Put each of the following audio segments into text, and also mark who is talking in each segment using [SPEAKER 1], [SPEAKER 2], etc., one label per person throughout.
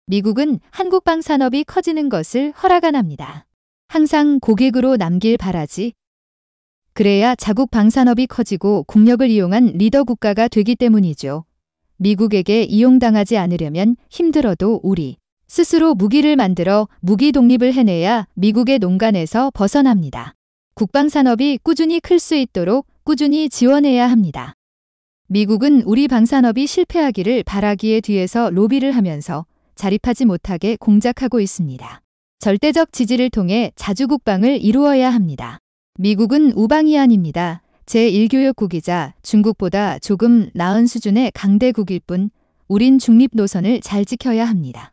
[SPEAKER 1] 미국은 한국 방 산업이 커지는 것을 허락 안 합니다. 항상 고객으로 남길 바라지. 그래야 자국 방산업이 커지고 국력을 이용한 리더 국가가 되기 때문이죠. 미국에게 이용당하지 않으려면 힘들어도 우리 스스로 무기를 만들어 무기 독립을 해내야 미국의 농간에서 벗어납니다. 국방산업이 꾸준히 클 수 있도록 꾸준히 지원해야 합니다. 미국은 우리 방산업이 실패하기를 바라기에 뒤에서 로비를 하면서 자립하지 못하게 공작하고 있습니다. 절대적 지지를 통해 자주국방을 이루어야 합니다. 미국은 우방이 아닙니다. 제1교역국이자 중국보다 조금 나은 수준의 강대국일 뿐 우린 중립 노선을 잘 지켜야 합니다.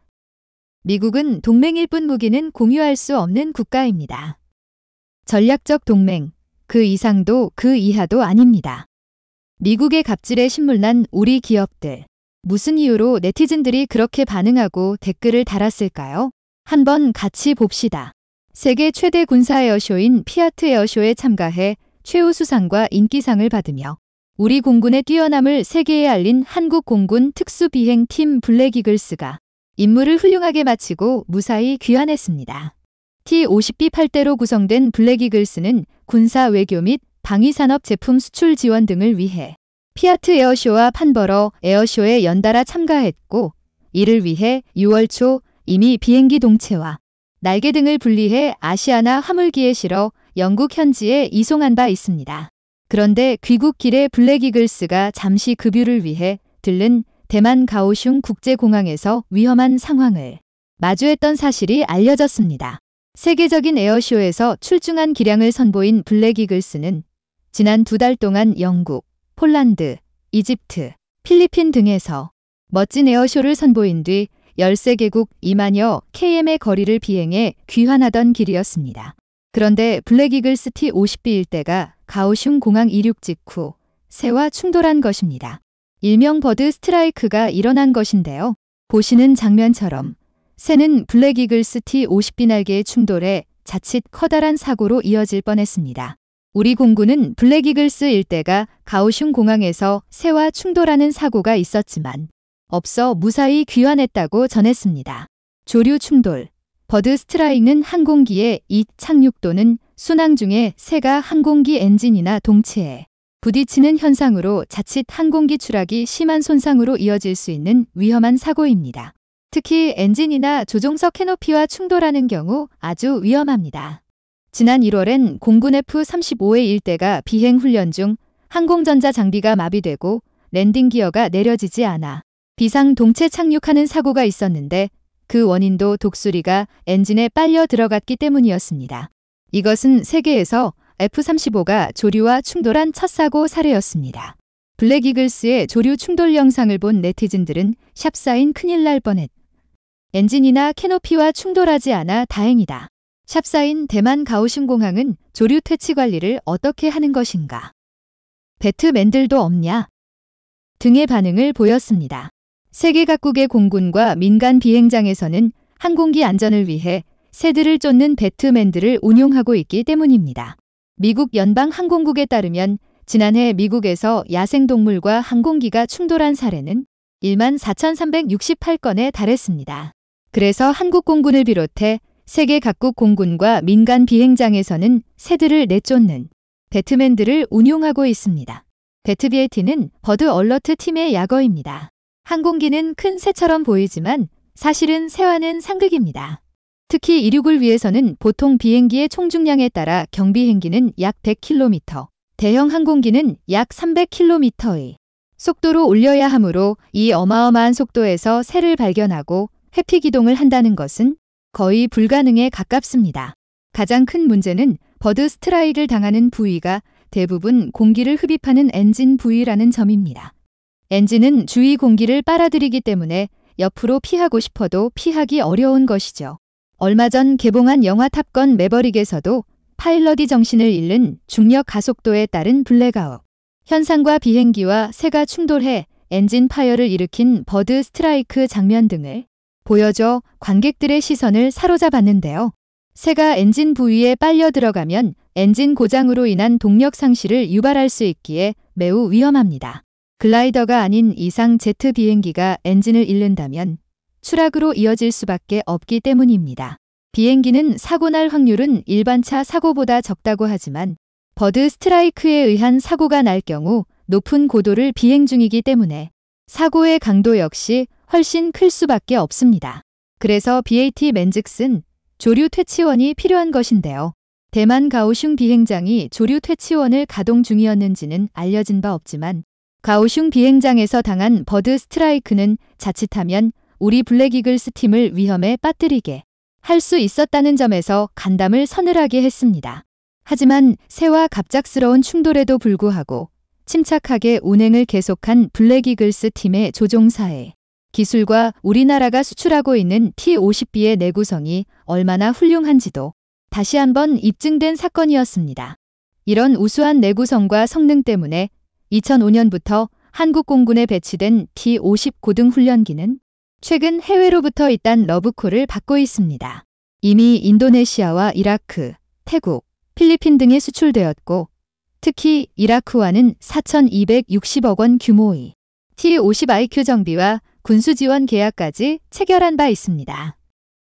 [SPEAKER 1] 미국은 동맹일 뿐 무기는 공유할 수 없는 국가입니다. 전략적 동맹, 그 이상도 그 이하도 아닙니다. 미국의 갑질에 신물난 우리 기업들. 무슨 이유로 네티즌들이 그렇게 반응하고 댓글을 달았을까요? 한번 같이 봅시다. 세계 최대 군사 에어쇼인 피아트 에어쇼에 참가해 최우수상과 인기상을 받으며 우리 공군의 뛰어남을 세계에 알린 한국 공군 특수비행팀 블랙이글스가 임무를 훌륭하게 마치고 무사히 귀환했습니다. T-50B 8대로 구성된 블랙이글스는 군사 외교 및 방위산업 제품 수출 지원 등을 위해 피아트 에어쇼와 판버러 에어쇼에 연달아 참가했고 이를 위해 6월 초 이미 비행기 동체와 날개 등을 분리해 아시아나 화물기에 실어 영국 현지에 이송한 바 있습니다. 그런데 귀국길에 블랙이글스가 잠시 급유를 위해 들른 대만 가오슝 국제공항에서 위험한 상황을 마주했던 사실이 알려졌습니다. 세계적인 에어쇼에서 출중한 기량을 선보인 블랙이글스는 지난 2달 동안 영국, 폴란드, 이집트, 필리핀 등에서 멋진 에어쇼를 선보인 뒤 13개국 2만여 km의 거리를 비행해 귀환하던 길이었습니다. 그런데 블랙이글스 T-50B 일대가 가오슝 공항 이륙 직후 새와 충돌한 것입니다. 일명 버드 스트라이크가 일어난 것인데요. 보시는 장면처럼 새는 블랙이글스 T-50B 날개에 충돌해 자칫 커다란 사고로 이어질 뻔했습니다. 우리 공군은 블랙이글스 일대가 가오슝 공항에서 새와 충돌하는 사고가 있었지만 없어 무사히 귀환했다고 전했습니다. 조류 충돌, 버드 스트라이크는 항공기의 이착륙 또는 순항 중에 새가 항공기 엔진이나 동체에 부딪히는 현상으로 자칫 항공기 추락이 심한 손상으로 이어질 수 있는 위험한 사고입니다. 특히 엔진이나 조종석 캐노피와 충돌하는 경우 아주 위험합니다. 지난 1월엔 공군 F-35의 일대가 비행 훈련 중 항공전자 장비가 마비되고 랜딩 기어가 내려지지 않아 비상 동체 착륙하는 사고가 있었는데 그 원인도 독수리가 엔진에 빨려 들어갔기 때문이었습니다. 이것은 세계에서 F-35가 조류와 충돌한 첫 사고 사례였습니다. 블랙이글스의 조류 충돌 영상을 본 네티즌들은 샵사인 큰일 날 뻔했. 엔진이나 캐노피와 충돌하지 않아 다행이다. 샵사인 대만 가오슝 공항은 조류 퇴치 관리를 어떻게 하는 것인가? 배트맨들도 없냐? 등의 반응을 보였습니다. 세계 각국의 공군과 민간 비행장에서는 항공기 안전을 위해 새들을 쫓는 배트맨들을 운용하고 있기 때문입니다. 미국 연방항공국에 따르면 지난해 미국에서 야생동물과 항공기가 충돌한 사례는 14,368건에 달했습니다. 그래서 한국 공군을 비롯해 세계 각국 공군과 민간 비행장에서는 새들을 내쫓는 배트맨들을 운용하고 있습니다. 배트비에티는 버드 얼러트 팀의 약어입니다. 항공기는 큰 새처럼 보이지만 사실은 새와는 상극입니다. 특히 이륙을 위해서는 보통 비행기의 총중량에 따라 경비행기는 약 100km, 대형 항공기는 약 300km의 속도로 올려야 하므로 이 어마어마한 속도에서 새를 발견하고 회피 기동을 한다는 것은 거의 불가능에 가깝습니다. 가장 큰 문제는 버드 스트라이크를 당하는 부위가 대부분 공기를 흡입하는 엔진 부위라는 점입니다. 엔진은 주위 공기를 빨아들이기 때문에 옆으로 피하고 싶어도 피하기 어려운 것이죠. 얼마 전 개봉한 영화 탑건 매버릭에서도 파일럿이 정신을 잃는 중력 가속도에 따른 블랙아웃 현상과 비행기와 새가 충돌해 엔진 파열을 일으킨 버드 스트라이크 장면 등을 보여줘 관객들의 시선을 사로잡았는데요. 새가 엔진 부위에 빨려 들어가면 엔진 고장으로 인한 동력 상실을 유발할 수 있기에 매우 위험합니다. 글라이더가 아닌 이상 제트 비행기가 엔진을 잃는다면 추락으로 이어질 수밖에 없기 때문입니다. 비행기는 사고 날 확률은 일반 차 사고보다 적다고 하지만 버드 스트라이크에 의한 사고가 날 경우 높은 고도를 비행 중이기 때문에 사고의 강도 역시 훨씬 클 수밖에 없습니다. 그래서 BAT 맨즉슨 조류 퇴치원이 필요한 것인데요. 대만 가오슝 비행장이 조류 퇴치원을 가동 중이었는지는 알려진 바 없지만 가오슝 비행장에서 당한 버드 스트라이크는 자칫하면 우리 블랙이글스 팀을 위험에 빠뜨리게 할 수 있었다는 점에서 간담을 서늘하게 했습니다. 하지만 새와 갑작스러운 충돌에도 불구하고 침착하게 운행을 계속한 블랙이글스 팀의 조종사의 기술과 우리나라가 수출하고 있는 T-50B의 내구성이 얼마나 훌륭한지도 다시 한번 입증된 사건이었습니다. 이런 우수한 내구성과 성능 때문에 2005년부터 한국 공군에 배치된 T-50 고등훈련기는 최근 해외로부터 잇단 러브콜을 받고 있습니다. 이미 인도네시아와 이라크, 태국, 필리핀 등에 수출되었고 특히 이라크와는 4,260억 원 규모의 T-50IQ 정비와 군수지원 계약까지 체결한 바 있습니다.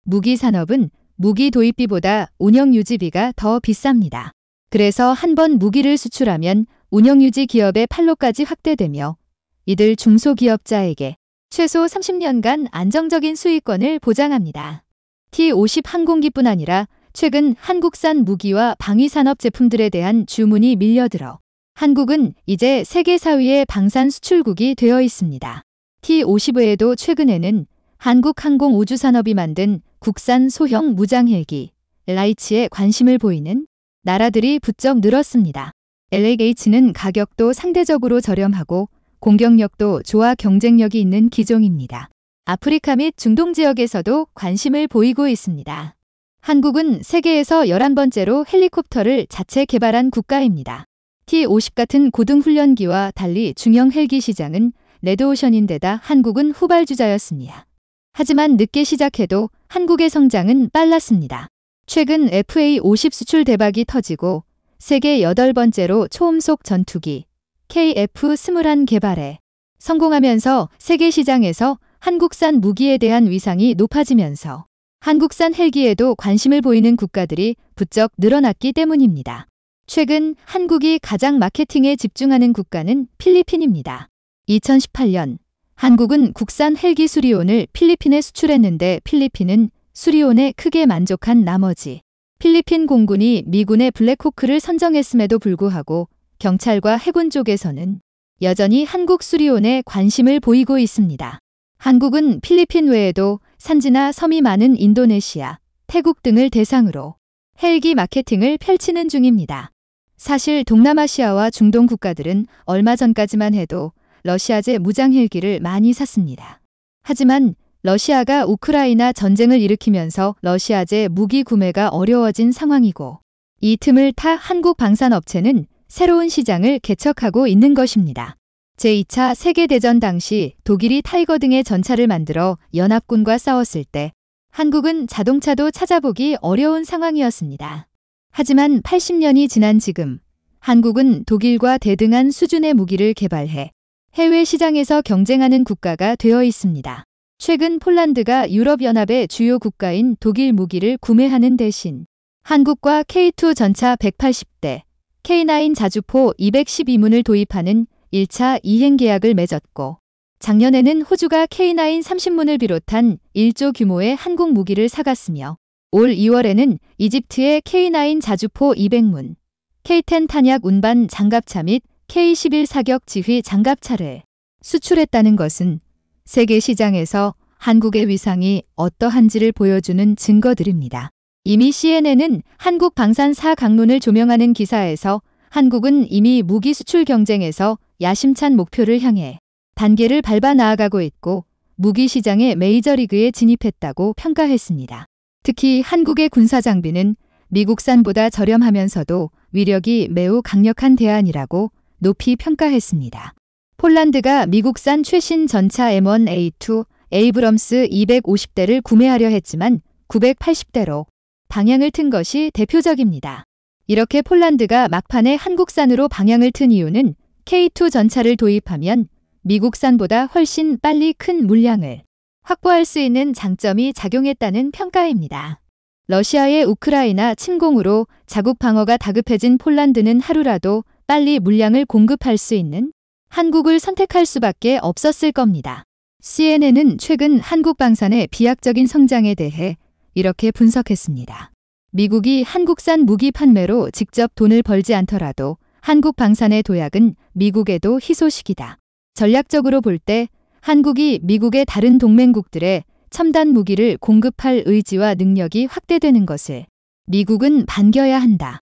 [SPEAKER 1] 무기 산업은 무기 도입비보다 운영유지비가 더 비쌉니다. 그래서 한 번 무기를 수출하면 운영유지 기업의 판로까지 확대되며 이들 중소기업자에게 최소 30년간 안정적인 수익권을 보장합니다. T-50 항공기뿐 아니라 최근 한국산 무기와 방위산업 제품들에 대한 주문이 밀려들어 한국은 이제 세계 4위의 방산 수출국이 되어 있습니다. T-50 외에도 최근에는 한국항공우주산업이 만든 국산 소형 무장헬기 라이치에 관심을 보이는 나라들이 부쩍 늘었습니다. LH는 가격도 상대적으로 저렴하고 공격력도 좋아 경쟁력이 있는 기종입니다. 아프리카 및 중동 지역에서도 관심을 보이고 있습니다. 한국은 세계에서 11번째로 헬리콥터를 자체 개발한 국가입니다. T-50 같은 고등훈련기와 달리 중형 헬기 시장은 레드오션인데다 한국은 후발주자였습니다. 하지만 늦게 시작해도 한국의 성장은 빨랐습니다. 최근 FA-50 수출 대박이 터지고 세계 8번째로 초음속 전투기 KF-21 개발에 성공하면서 세계 시장에서 한국산 무기에 대한 위상이 높아지면서 한국산 헬기에도 관심을 보이는 국가들이 부쩍 늘어났기 때문입니다. 최근 한국이 가장 마케팅에 집중하는 국가는 필리핀입니다. 2018년 한국은 국산 헬기 수리온을 필리핀에 수출했는데 필리핀은 수리온에 크게 만족한 나머지 필리핀 공군이 미군의 블랙호크를 선정했음에도 불구하고 경찰과 해군 쪽에서는 여전히 한국 수리온에 관심을 보이고 있습니다. 한국은 필리핀 외에도 산지나 섬이 많은 인도네시아, 태국 등을 대상으로 헬기 마케팅을 펼치는 중입니다. 사실 동남아시아와 중동 국가들은 얼마 전까지만 해도 러시아제 무장 헬기를 많이 샀습니다. 하지만 러시아가 우크라이나 전쟁을 일으키면서 러시아제 무기 구매가 어려워진 상황이고 이 틈을 타 한국 방산업체는 새로운 시장을 개척하고 있는 것입니다. 제2차 세계대전 당시 독일이 타이거 등의 전차를 만들어 연합군과 싸웠을 때 한국은 자동차도 찾아보기 어려운 상황이었습니다. 하지만 80년이 지난 지금 한국은 독일과 대등한 수준의 무기를 개발해 해외 시장에서 경쟁하는 국가가 되어 있습니다. 최근 폴란드가 유럽연합의 주요 국가인 독일 무기를 구매하는 대신 한국과 K2 전차 180대, K9 자주포 212문을 도입하는 1차 이행 계약을 맺었고 작년에는 호주가 K9 30문을 비롯한 1조 규모의 한국 무기를 사갔으며 올 2월에는 이집트의 K9 자주포 200문, K10 탄약 운반 장갑차 및 K11 사격 지휘 장갑차를 수출했다는 것은 세계 시장에서 한국의 위상이 어떠한지를 보여주는 증거들입니다. 이미 CNN은 한국 방산 4강론을 조명하는 기사에서 한국은 이미 무기 수출 경쟁에서 야심찬 목표를 향해 단계를 밟아 나아가고 있고 무기 시장의 메이저리그에 진입했다고 평가했습니다. 특히 한국의 군사 장비는 미국산보다 저렴하면서도 위력이 매우 강력한 대안이라고 높이 평가했습니다. 폴란드가 미국산 최신 전차 M1A2 에이브럼스 250대를 구매하려 했지만 980대로 방향을 튼 것이 대표적입니다. 이렇게 폴란드가 막판에 한국산으로 방향을 튼 이유는 K2 전차를 도입하면 미국산보다 훨씬 빨리 큰 물량을 확보할 수 있는 장점이 작용했다는 평가입니다. 러시아의 우크라이나 침공으로 자국 방어가 다급해진 폴란드는 하루라도 빨리 물량을 공급할 수 있는 한국을 선택할 수밖에 없었을 겁니다. CNN은 최근 한국 방산의 비약적인 성장에 대해 이렇게 분석했습니다. 미국이 한국산 무기 판매로 직접 돈을 벌지 않더라도 한국 방산의 도약은 미국에도 희소식이다. 전략적으로 볼 때 한국이 미국의 다른 동맹국들에 첨단 무기를 공급할 의지와 능력이 확대되는 것을 미국은 반겨야 한다.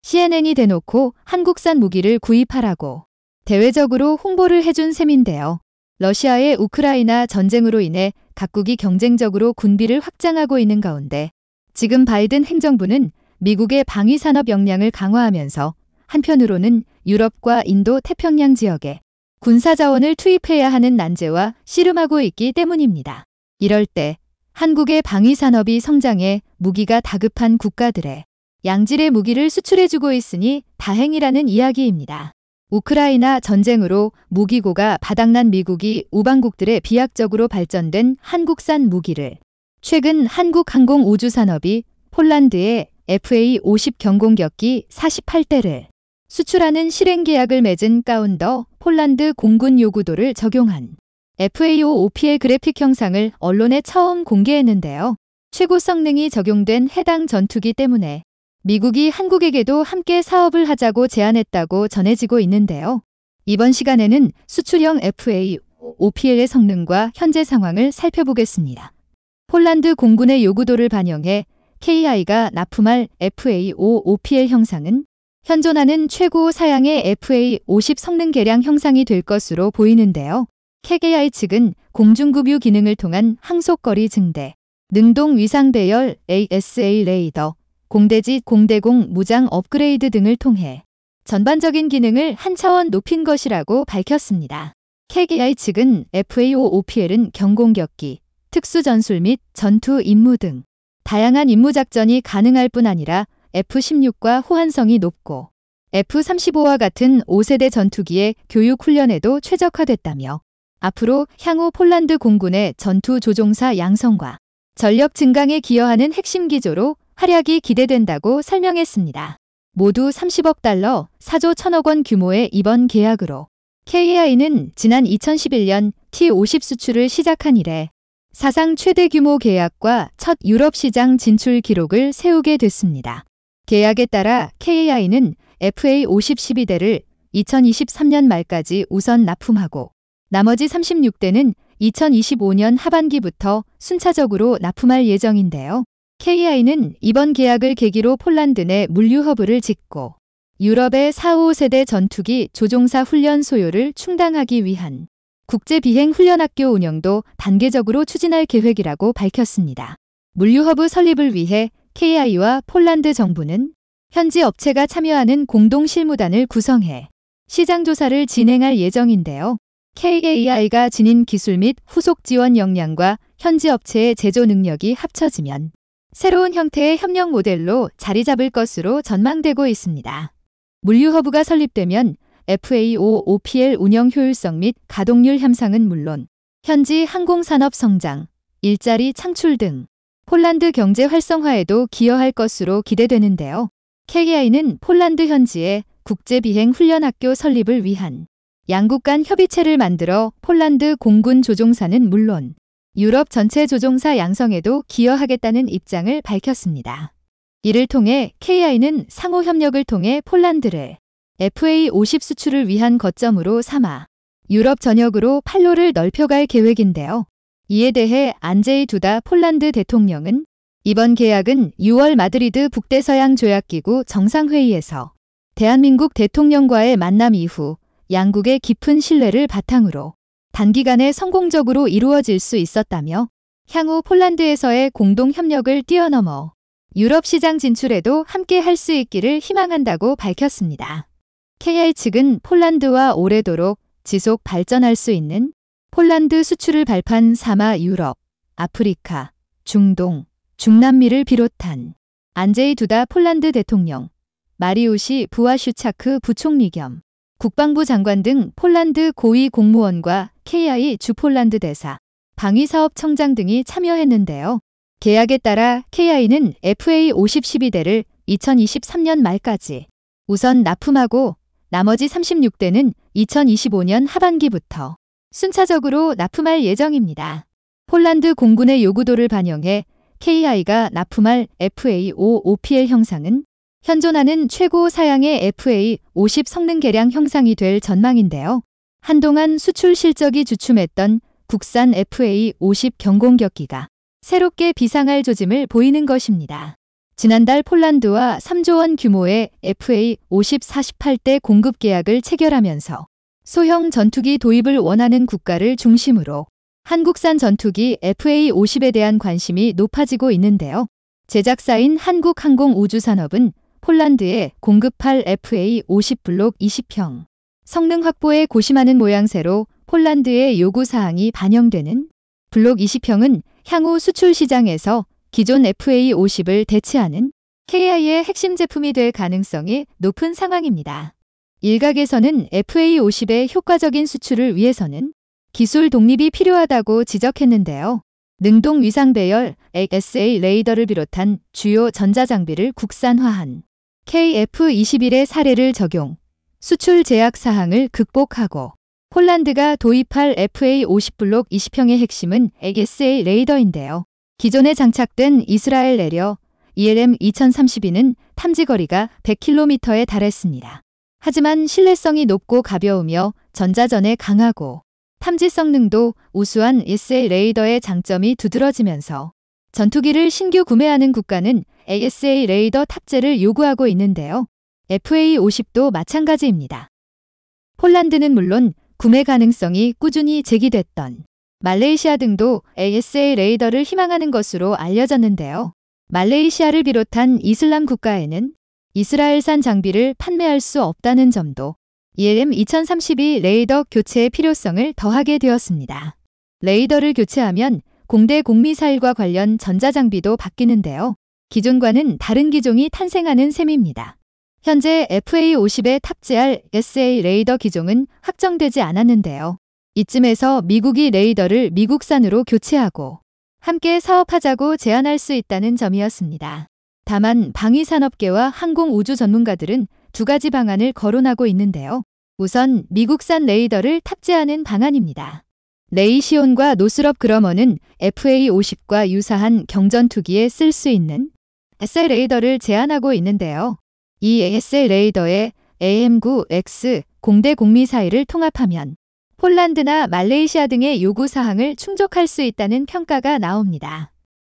[SPEAKER 1] CNN이 대놓고 한국산 무기를 구입하라고 대외적으로 홍보를 해준 셈인데요. 러시아의 우크라이나 전쟁으로 인해 각국이 경쟁적으로 군비를 확장하고 있는 가운데 지금 바이든 행정부는 미국의 방위산업 역량을 강화하면서 한편으로는 유럽과 인도 태평양 지역에 군사자원을 투입해야 하는 난제와 씨름하고 있기 때문입니다. 이럴 때 한국의 방위산업이 성장해 무기가 다급한 국가들에 양질의 무기를 수출해주고 있으니 다행이라는 이야기입니다. 우크라이나 전쟁으로 무기고가 바닥난 미국이 우방국들의 비약적으로 발전된 한국산 무기를 최근 한국항공우주산업이 폴란드에 FA-50 경공격기 48대를 수출하는 실행계약을 맺은 가운데 폴란드 공군 요구도를 적용한 FA-5OPL 그래픽 형상을 언론에 처음 공개했는데요. 최고 성능이 적용된 해당 전투기 때문에 미국이 한국에게도 함께 사업을 하자고 제안했다고 전해지고 있는데요. 이번 시간에는 수출형 FA-5OPL의 성능과 현재 상황을 살펴보겠습니다. 폴란드 공군의 요구도를 반영해 KI가 납품할 FA-5OPL 형상은 현존하는 최고 사양의 FA-50 성능 개량 형상이 될 것으로 보이는데요. KI 측은 공중급유 기능을 통한 항속거리 증대, 능동 위상 배열 ASA 레이더, 공대지 공대공 무장 업그레이드 등을 통해 전반적인 기능을 한 차원 높인 것이라고 밝혔습니다. KI 측은 FA-5OPL은 경공격기, 특수전술 및 전투 임무 등 다양한 임무 작전이 가능할 뿐 아니라 F-16과 호환성이 높고 F-35와 같은 5세대 전투기의 교육 훈련에도 최적화됐다며 앞으로 향후 폴란드 공군의 전투 조종사 양성과 전력 증강에 기여하는 핵심 기조로 활약이 기대된다고 설명했습니다. 모두 30억 달러, 4조 1천억 원 규모의 이번 계약으로 KI는 지난 2011년 T-50 수출을 시작한 이래 사상 최대 규모 계약과 첫 유럽 시장 진출 기록을 세우게 됐습니다. 계약에 따라 KI는 FA-50 12대를 2023년 말까지 우선 납품하고 나머지 36대는 2025년 하반기부터 순차적으로 납품할 예정인데요. KI는 이번 계약을 계기로 폴란드 내 물류 허브를 짓고 유럽의 4, 5세대 전투기 조종사 훈련 소요를 충당하기 위한 국제비행훈련학교 운영도 단계적으로 추진할 계획이라고 밝혔습니다. 물류 허브 설립을 위해 KI와 폴란드 정부는 현지 업체가 참여하는 공동실무단을 구성해 시장 조사를 진행할 예정인데요. KAI가 지닌 기술 및 후속 지원 역량과 현지 업체의 제조 능력이 합쳐지면 새로운 형태의 협력 모델로 자리 잡을 것으로 전망되고 있습니다. 물류 허브가 설립되면 FA-5OPL 운영 효율성 및 가동률 향상은 물론 현지 항공산업 성장, 일자리 창출 등 폴란드 경제 활성화에도 기여할 것으로 기대되는데요. KI는 폴란드 현지에 국제비행훈련학교 설립을 위한 양국 간 협의체를 만들어 폴란드 공군 조종사는 물론 유럽 전체 조종사 양성에도 기여하겠다는 입장을 밝혔습니다. 이를 통해 KI는 상호 협력을 통해 폴란드를 FA-50 수출을 위한 거점으로 삼아 유럽 전역으로 판로를 넓혀갈 계획인데요. 이에 대해 안제이 두다 폴란드 대통령은 이번 계약은 6월 마드리드 북대서양 조약기구 정상회의에서 대한민국 대통령과의 만남 이후 양국의 깊은 신뢰를 바탕으로 단기간에 성공적으로 이루어질 수 있었다며 향후 폴란드에서의 공동 협력을 뛰어넘어 유럽 시장 진출에도 함께 할 수 있기를 희망한다고 밝혔습니다. KI 측은 폴란드와 오래도록 지속 발전할 수 있는 폴란드 수출을 발판 삼아 유럽, 아프리카, 중동, 중남미를 비롯한 안제이 두다 폴란드 대통령, 마리우시 부와슈차크 부총리 겸 국방부 장관 등 폴란드 고위 공무원과 KI 주 폴란드 대사, 방위사업청장 등이 참여했는데요. 계약에 따라 KI는 FA50 12대를 2023년 말까지 우선 납품하고 나머지 36대는 2025년 하반기부터 순차적으로 납품할 예정입니다. 폴란드 공군의 요구도를 반영해 KI가 납품할 FA5OPL 형상은 현존하는 최고 사양의 FA50 성능 개량 형상이 될 전망인데요. 한동안 수출 실적이 주춤했던 국산 FA50 경공격기가 새롭게 비상할 조짐을 보이는 것입니다. 지난달 폴란드와 3조 원 규모의 FA50 48대 공급 계약을 체결하면서 소형 전투기 도입을 원하는 국가를 중심으로 한국산 전투기 FA50에 대한 관심이 높아지고 있는데요. 제작사인 한국항공우주산업은 폴란드에 공급할 FA50 블록 20형 성능 확보에 고심하는 모양새로 폴란드의 요구사항이 반영되는 블록 20형은 향후 수출 시장에서 기존 FA50을 대체하는 KI의 핵심 제품이 될 가능성이 높은 상황입니다. 일각에서는 FA50의 효과적인 수출을 위해서는 기술 독립이 필요하다고 지적했는데요. 능동 위상 배열 SA 레이더를 비롯한 주요 전자장비를 국산화한 KF-21의 사례를 적용, 수출 제약 사항을 극복하고 폴란드가 도입할 FA50 블록 20형의 핵심은 SA 레이더인데요. 기존에 장착된 이스라엘 내려 ELM 2032는 탐지거리가 100km에 달했습니다. 하지만 신뢰성이 높고 가벼우며 전자전에 강하고 탐지 성능도 우수한 SA 레이더의 장점이 두드러지면서 전투기를 신규 구매하는 국가는 ASA 레이더 탑재를 요구하고 있는데요. FA50도 마찬가지입니다. 폴란드는 물론 구매 가능성이 꾸준히 제기됐던 말레이시아 등도 ASA 레이더를 희망하는 것으로 알려졌는데요. 말레이시아를 비롯한 이슬람 국가에는 이스라엘산 장비를 판매할 수 없다는 점도 ELM 2032 레이더 교체의 필요성을 더하게 되었습니다. 레이더를 교체하면 공대 공미사일과 관련 전자장비도 바뀌는데요. 기존과는 다른 기종이 탄생하는 셈입니다. 현재 FA50에 탑재할 SA 레이더 기종은 확정되지 않았는데요. 이쯤에서 미국이 레이더를 미국산으로 교체하고 함께 사업하자고 제안할 수 있다는 점이었습니다. 다만 방위산업계와 항공우주 전문가들은 두 가지 방안을 거론하고 있는데요. 우선 미국산 레이더를 탑재하는 방안입니다. 레이시온과 노스럽 그러머는 FA50과 유사한 경전투기에 쓸 수 있는 SA 레이더를 제안하고 있는데요. 이 SA 레이더에 AM9X 공대 공미사일을 통합하면 폴란드나 말레이시아 등의 요구사항을 충족할 수 있다는 평가가 나옵니다.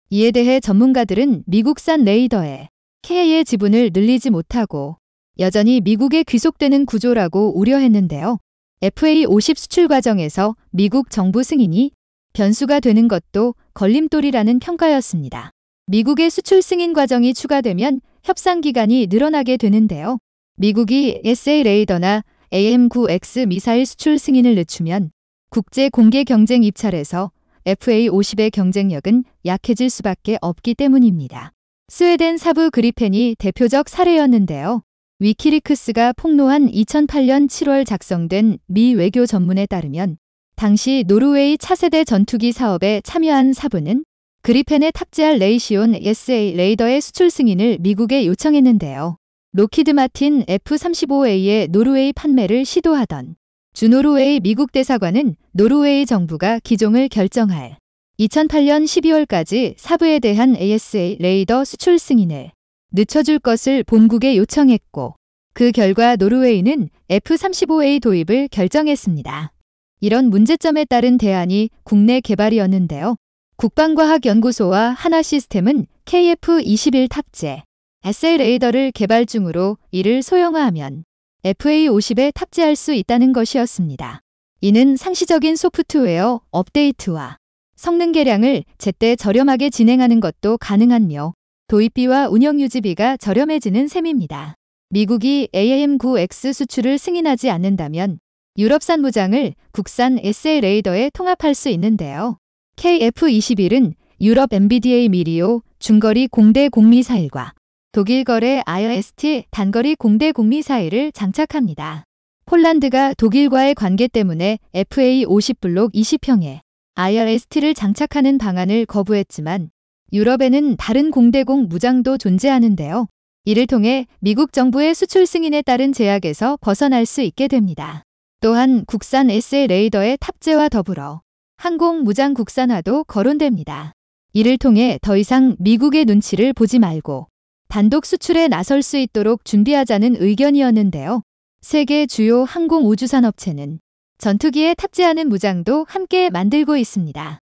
[SPEAKER 1] 이에 대해 전문가들은 미국산 레이더에 KI의 지분을 늘리지 못하고 여전히 미국에 귀속되는 구조라고 우려했는데요. FA50 수출 과정에서 미국 정부 승인이 변수가 되는 것도 걸림돌이라는 평가였습니다. 미국의 수출 승인 과정이 추가되면 협상 기간이 늘어나게 되는데요. 미국이 SA 레이더나 AM9X 미사일 수출 승인을 늦추면 국제 공개 경쟁 입찰에서 FA50의 경쟁력은 약해질 수밖에 없기 때문입니다. 스웨덴 사부 그리펜이 대표적 사례였는데요. 위키리크스가 폭로한 2008년 7월 작성된 미 외교 전문에 따르면 당시 노르웨이 차세대 전투기 사업에 참여한 사부는 그리펜에 탑재할 레이시온 SA 레이더의 수출 승인을 미국에 요청했는데요. 로키드 마틴 F-35A의 노르웨이 판매를 시도하던 주노르웨이 미국 대사관은 노르웨이 정부가 기종을 결정할 2008년 12월까지 사부에 대한 ASA 레이더 수출 승인을 늦춰줄 것을 본국에 요청했고 그 결과 노르웨이는 F-35A 도입을 결정했습니다. 이런 문제점에 따른 대안이 국내 개발이었는데요. 국방과학연구소와 하나시스템은 KF-21 탑재 SA 레이더를 개발 중으로 이를 소형화하면 FA50에 탑재할 수 있다는 것이었습니다. 이는 상시적인 소프트웨어 업데이트와 성능 개량을 제때 저렴하게 진행하는 것도 가능하며 도입비와 운영 유지비가 저렴해지는 셈입니다. 미국이 AM9X 수출을 승인하지 않는다면 유럽산 무장을 국산 SA 레이더에 통합할 수 있는데요. KF-21은 유럽 MBDA 미리오 중거리 공대 공미사일과 독일 거래 IRST 단거리 공대 공미사일을 장착합니다. 폴란드가 독일과의 관계 때문에 FA50 블록 20형에 IRST를 장착하는 방안을 거부했지만 유럽에는 다른 공대공 무장도 존재하는데요. 이를 통해 미국 정부의 수출 승인에 따른 제약에서 벗어날 수 있게 됩니다. 또한 국산 SA 레이더의 탑재와 더불어 항공 무장 국산화도 거론됩니다. 이를 통해 더 이상 미국의 눈치를 보지 말고 단독 수출에 나설 수 있도록 준비하자는 의견이었는데요. 세계 주요 항공 우주산 업체는 전투기에 탑재하는 무장도 함께 만들고 있습니다.